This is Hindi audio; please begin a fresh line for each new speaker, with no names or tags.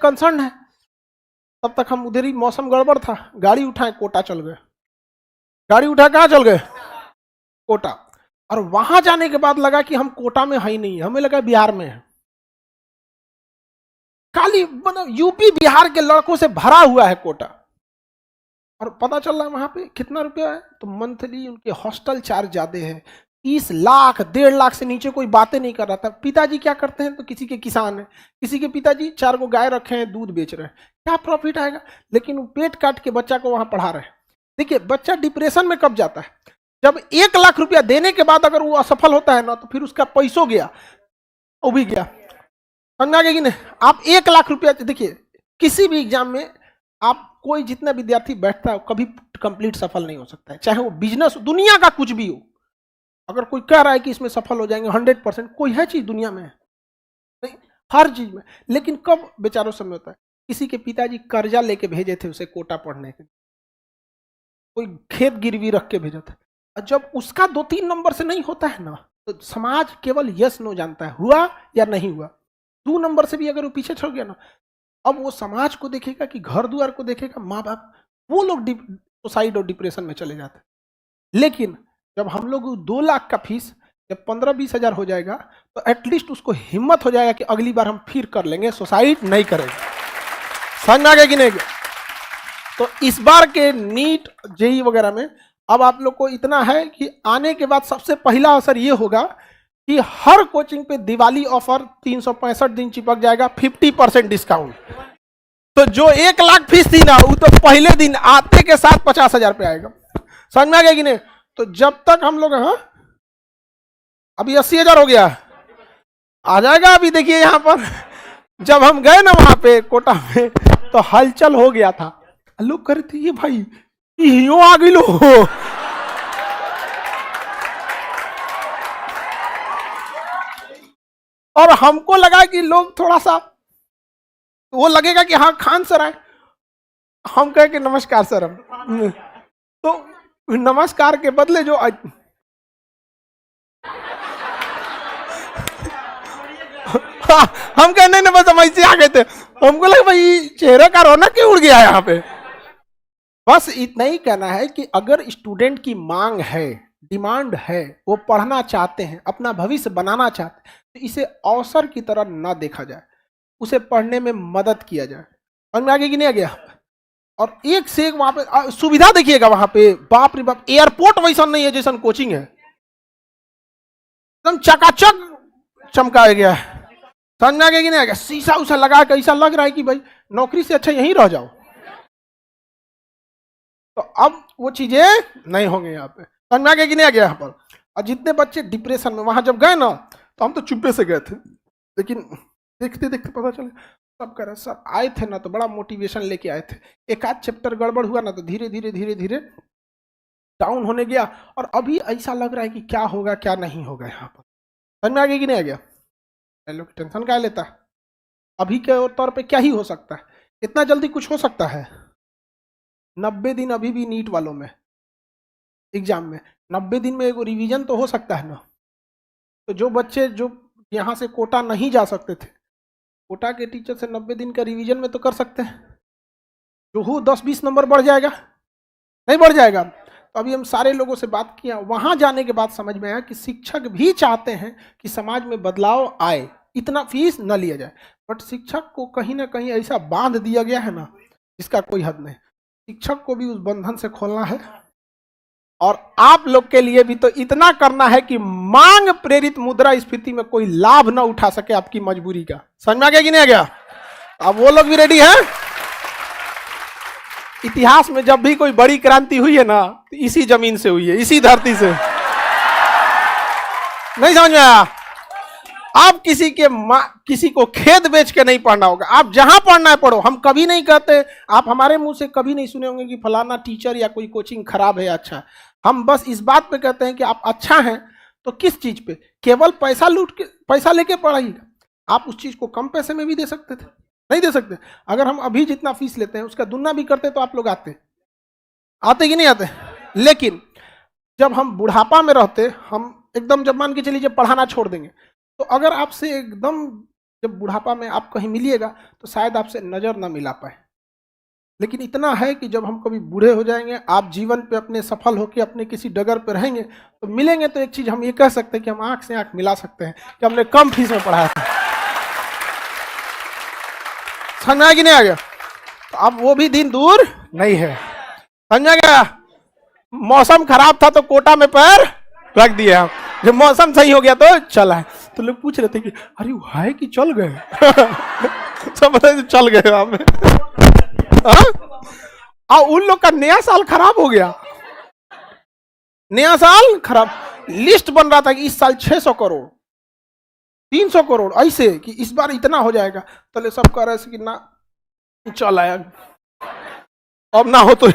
कंसर्न है। तब तक हम उधर ही, मौसम गड़बड़ था, गाड़ी उठाए कोटा चल गए। गाड़ी उठा कहाँ चल गए? कोटा। और वहां जाने के बाद लगा कि हम कोटा में है ही नहीं, हमें लगा बिहार में है। खाली मतलब यूपी बिहार के लड़कों से भरा हुआ है कोटा। और पता चल रहा है वहां पे कितना रुपया है, तो मंथली उनके हॉस्टल चार्ज ज्यादा है। 30 लाख 1.5 लाख से नीचे कोई बातें नहीं कर रहा था। पिताजी क्या करते हैं, तो किसी के किसान है, किसी के पिताजी 4 गो गाय रखे हैं, दूध बेच रहे हैं, क्या प्रॉफिट आएगा? लेकिन वो पेट काट के बच्चा को वहां पढ़ा रहे हैं। देखिए बच्चा डिप्रेशन में कब जाता है, जब 1 लाख रुपया देने के बाद अगर वो असफल होता है ना, तो फिर उसका पैसों गया, वो भी गया। समझ आ गया कि नहीं? आप 1 लाख रुपया, देखिए किसी भी एग्जाम में आप कोई जितना विद्यार्थी बैठता है कभी कंप्लीट सफल नहीं हो सकता है, चाहे वो बिजनेस, दुनिया का कुछ भी हो। अगर कोई कह रहा है कि इसमें सफल हो जाएंगे 100%, कोई है चीज दुनिया में? नहीं, हर चीज में। लेकिन कब बेचारों समय होता है, किसी के पिताजी कर्जा लेके भेजे थे उसे कोटा पढ़ने के, कोई खेत गिरवी रख के भेजा था, और जब उसका 2-3 नंबर से नहीं होता है ना, तो समाज केवल यस नो जानता है, हुआ या नहीं हुआ। 2 नंबर से भी अगर वो पीछे छोड़ गया ना, अब वो समाज को देखेगा कि घर द्वार को देखेगा, माँ बाप, वो लोग सुसाइड और डिप्रेशन में चले जाते हैं। लेकिन जब हम लोग 2 लाख का फीस जब 15-20 हजार हो जाएगा, तो एटलीस्ट उसको हिम्मत हो जाएगा कि अगली बार हम फिर कर लेंगे, सुसाइड नहीं करेंगे। समझ में आ गया कि नहीं? तो इस बार के नीट जेई वगैरह में अब आप लोग को इतना है कि आने के बाद सबसे पहला असर ये होगा कि हर कोचिंग पे दिवाली ऑफर 365 दिन चिपक जाएगा, 50% डिस्काउंट। तो जो 1 लाख फीस थी ना, वो तो पहले दिन आते के साथ 50 हजार पे आएगा। समझ में आ गया कि नहीं? तो जब तक हम लोग, हाँ अभी 80 हजार हो गया, आ जाएगा। अभी देखिए यहाँ पर जब हम गए ना वहां पे कोटा में, तो हलचल हो गया था, लोग कह रहे थे ये भाई यूं आ गई लो। और हमको लगा कि लोग थोड़ा सा वो लगेगा कि हाँ खान सर आए, हम कहे कि नमस्कार सर। हम तो नमस्कार के बदले जो हम कहने नहीं, बस हम ऐसे आ गए थे, हमको लगा भाई चेहरे का रौनक क्यों उड़ गया यहाँ पे। बस इतना ही कहना है कि अगर स्टूडेंट की मांग है, डिमांड है, वो पढ़ना चाहते हैं, अपना भविष्य बनाना चाहते हैं, तो इसे अवसर की तरह ना देखा जाए, उसे पढ़ने में मदद किया जाए। समझ में आगे कि नहीं आ गया? और एक से एक वहां पे सुविधा देखिएगा, वहां पे बाप रे बाप, एयरपोर्ट वैसा नहीं है जैसा कोचिंग है, एकदम चकाचक चमकाया गया है। समझ में आ गया कि नहीं आ गया? शीशा उसा लगा के ऐसा लग रहा है कि भाई नौकरी से अच्छा यहीं रह जाओ। तो अब वो चीजें नहीं होंगे यहाँ पे। समझ में आ गया कि नहीं आ गया यहाँ पर? और जितने बच्चे डिप्रेशन में, वहां जब गए ना, तो हम तो चुप्पे से गए थे, लेकिन देखते देखते पता चले सब कह रहे सर आए थे ना, तो बड़ा मोटिवेशन लेके आए थे, एक आध चैप्टर गड़बड़ हुआ ना, तो धीरे धीरे धीरे धीरे डाउन होने गया, और अभी ऐसा लग रहा है कि क्या होगा क्या नहीं होगा यहाँ पर। समझ में आ गया कि नहीं आ गया? लोग टेंशन क्या लेता है, अभी के तौर पे क्या ही हो सकता है, इतना जल्दी कुछ हो सकता है? 90 दिन अभी भी नीट वालों में एग्जाम में, 90 दिन में एगो रिवीजन तो हो सकता है ना। तो जो बच्चे जो यहाँ से कोटा नहीं जा सकते थे, कोटा के टीचर से 90 दिन का रिवीजन में तो कर सकते हैं, जो हो 10-20 नंबर बढ़ जाएगा, नहीं बढ़ जाएगा? तो अभी हम सारे लोगों से बात किया, वहां जाने के बाद समझ में आया कि शिक्षक भी चाहते हैं कि समाज में बदलाव आए, इतना फीस न लिया जाए, बट शिक्षक को कहीं ना कहीं ऐसा बांध दिया गया है ना जिसका कोई हद नहीं। शिक्षक को भी उस बंधन से खोलना है, और आप लोग के लिए भी तो इतना करना है कि मांग प्रेरित मुद्रास्फीति में कोई लाभ न उठा सके आपकी मजबूरी का। समझ में आ गया कि नहीं आ गया? अब वो लोग भी रेडी हैं। इतिहास में जब भी कोई बड़ी क्रांति हुई है ना, तो इसी जमीन से हुई है, इसी धरती से। नहीं समझ में आया? आप किसी को खेत बेच के नहीं पढ़ना होगा, आप जहां पढ़ना है पढ़ो। हम कभी नहीं कहते, आप हमारे मुंह से कभी नहीं सुने होंगे कि फलाना टीचर या कोई कोचिंग खराब है या अच्छा है। हम बस इस बात पे कहते हैं कि आप अच्छा हैं तो किस चीज पे? केवल पैसा लेके पढ़ाइएगा। आप उस चीज को कम पैसे में भी दे सकते थे, नहीं दे सकते? अगर हम अभी जितना फीस लेते हैं उसका दुगना भी करते तो आप लोग आते कि नहीं आते? लेकिन जब हम बुढ़ापा में रहते, हम एकदम जब मान के चलिए जब पढ़ाना छोड़ देंगे, तो अगर आपसे एकदम जब बुढ़ापा में आप कहीं मिलिएगा तो शायद आपसे नजर ना मिला पाए, लेकिन इतना है कि जब हम कभी बूढ़े हो जाएंगे, आप जीवन पे अपने सफल होकर अपने किसी डगर पे रहेंगे तो मिलेंगे, तो एक चीज हम ये कह सकते हैं कि हम आंख से आंख मिला सकते हैं कि हमने कम फीस में पढ़ाया था। समझ में आ कि नहीं आ गया? तो अब वो भी दिन दूर नहीं है। समझ गया? मौसम खराब था तो कोटा में पैर रख दिया, जब मौसम सही हो गया तो चला है। तो लोग पूछ रहे थे कि अरे वो है कि चल गए? सब बताए चल गए वहां में। और उन लोग का नया साल खराब हो गया, नया साल खराब। लिस्ट बन रहा था कि इस साल 600 करोड़ 300 करोड़ ऐसे कि इस बार इतना हो जाएगा। तो सब कह रहे थे कि ना चल आया, अब ना हो तो